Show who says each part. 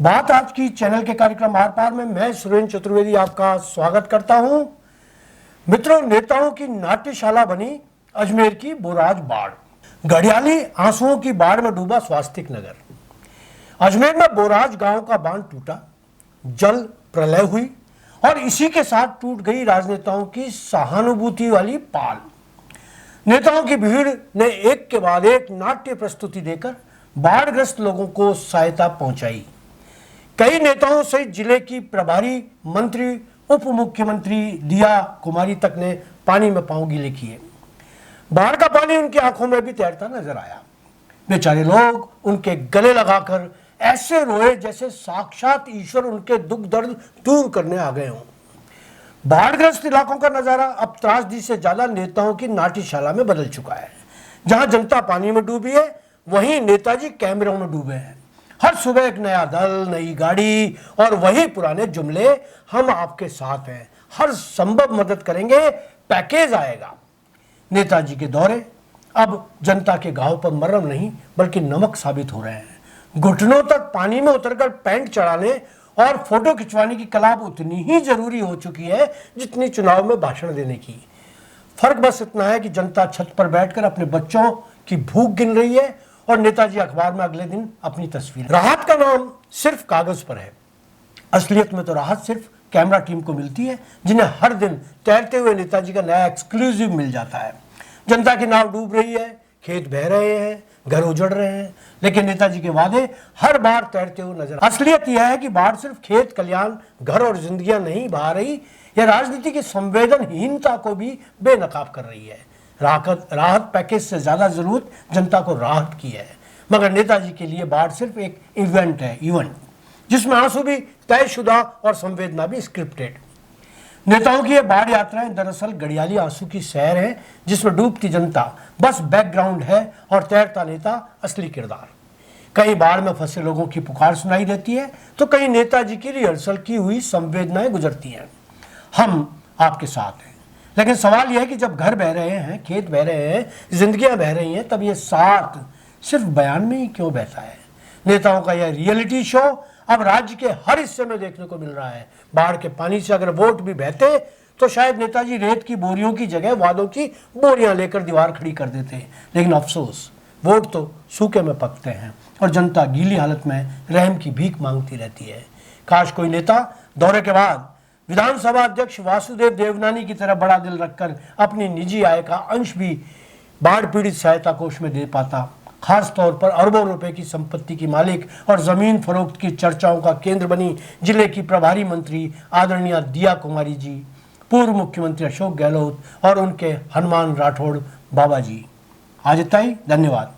Speaker 1: बात आज की चैनल के कार्यक्रम आर पार में मैं सुरेंद्र चतुर्वेदी आपका स्वागत करता हूं। मित्रों, नेताओं की नाट्यशाला बनी अजमेर की बोराज बाढ़। घड़ियाली आंसुओं की बाढ़ में डूबा स्वास्तिक नगर। अजमेर में बोराज गांव का बांध टूटा, जल प्रलय हुई और इसी के साथ टूट गई राजनेताओं की सहानुभूति वाली पाल। नेताओं की भीड़ ने एक के बाद एक नाट्य प्रस्तुति देकर बाढ़ग्रस्त लोगों को सहायता पहुंचाई। कई नेताओं सहित जिले की प्रभारी मंत्री, उप मुख्यमंत्री दिया कुमारी तक ने पानी में पांव गीले किए। बाढ़ का पानी उनकी आंखों में भी तैरता नजर आया। बेचारे लोग उनके गले लगाकर ऐसे रोए जैसे साक्षात ईश्वर उनके दुख दर्द दूर करने आ गए हों। बाढ़ग्रस्त इलाकों का नजारा अब त्रासदी से ज्यादा नेताओं की नाट्यशाला में बदल चुका है। जहां जनता पानी में डूबी है, वहीं नेताजी कैमरों में डूबे हैं। हर सुबह एक नया दल, नई गाड़ी और वही पुराने जुमले, हम आपके साथ हैं, हर संभव मदद करेंगे, पैकेज आएगा। नेताजी के दौरे अब जनता के घाव पर मरहम नहीं बल्कि नमक साबित हो रहे हैं। घुटनों तक पानी में उतरकर पैंट चढ़ाने और फोटो खिंचवाने की कला उतनी ही जरूरी हो चुकी है जितनी चुनाव में भाषण देने की। फर्क बस इतना है कि जनता छत पर बैठकर अपने बच्चों की भूख गिन रही है और नेताजी अखबार में अगले दिन अपनी तस्वीर। राहत का नाम सिर्फ कागज पर है, असलियत में तो राहत सिर्फ कैमरा टीम को मिलती है, जिन्हें हर दिन तैरते हुए नेताजी का नया एक्सक्लूसिव मिल जाता है। जनता की नाव डूब रही है, खेत बह रहे हैं, घर उजड़ रहे हैं, लेकिन नेताजी के वादे हर बार तैरते हुए नजर। असलियत यह है कि बाढ़ सिर्फ खेत, कल्याण, घर और जिंदगियां नहीं बहा रही, यह राजनीति की संवेदनहीनता को भी बेनकाब कर रही है। राहत पैकेज से ज्यादा जरूरत जनता को राहत की है, मगर नेताजी के लिए बाढ़ सिर्फ एक इवेंट है, जिसमें आंसू भी तयशुदा और संवेदना भी स्क्रिप्टेड। नेताओं की ये बाढ़ यात्राएं दरअसल घड़ियाली आंसू की सैर है, जिसमें डूबती जनता बस बैकग्राउंड है और तैरता नेता असली किरदार। कई बाढ़ में फंसे लोगों की पुकार सुनाई देती है तो कई नेताजी की रिहर्सल की हुई संवेदनाएं गुजरती हैं। हम आपके साथ हैं, लेकिन सवाल यह है कि जब घर बह रहे हैं, खेत बह रहे हैं, जिंदगियां बह रही हैं, तब ये साथ सिर्फ बयान में ही क्यों बहता है? नेताओं का यह रियलिटी शो अब राज्य के हर हिस्से में देखने को मिल रहा है। बाढ़ के पानी से अगर वोट भी बहते तो शायद नेताजी रेत की बोरियों की जगह वादों की बोरियां लेकर दीवार खड़ी कर देते, लेकिन अफसोस, वोट तो सूखे में पकते हैं और जनता गीली हालत में रहम की भीख मांगती रहती है। काश कोई नेता दौरे के बाद विधानसभा अध्यक्ष वासुदेव देवनानी की तरह बड़ा दिल रखकर अपनी निजी आय का अंश भी बाढ़ पीड़ित सहायता कोष में दे पाता। खास तौर पर अरबों रुपए की संपत्ति की मालिक और जमीन फरोख्त की चर्चाओं का केंद्र बनी जिले की प्रभारी मंत्री आदरणीय दिया कुमारी जी, पूर्व मुख्यमंत्री अशोक गहलोत और उनके हनुमान राठौड़ बाबा जी। आज इतना ही, धन्यवाद।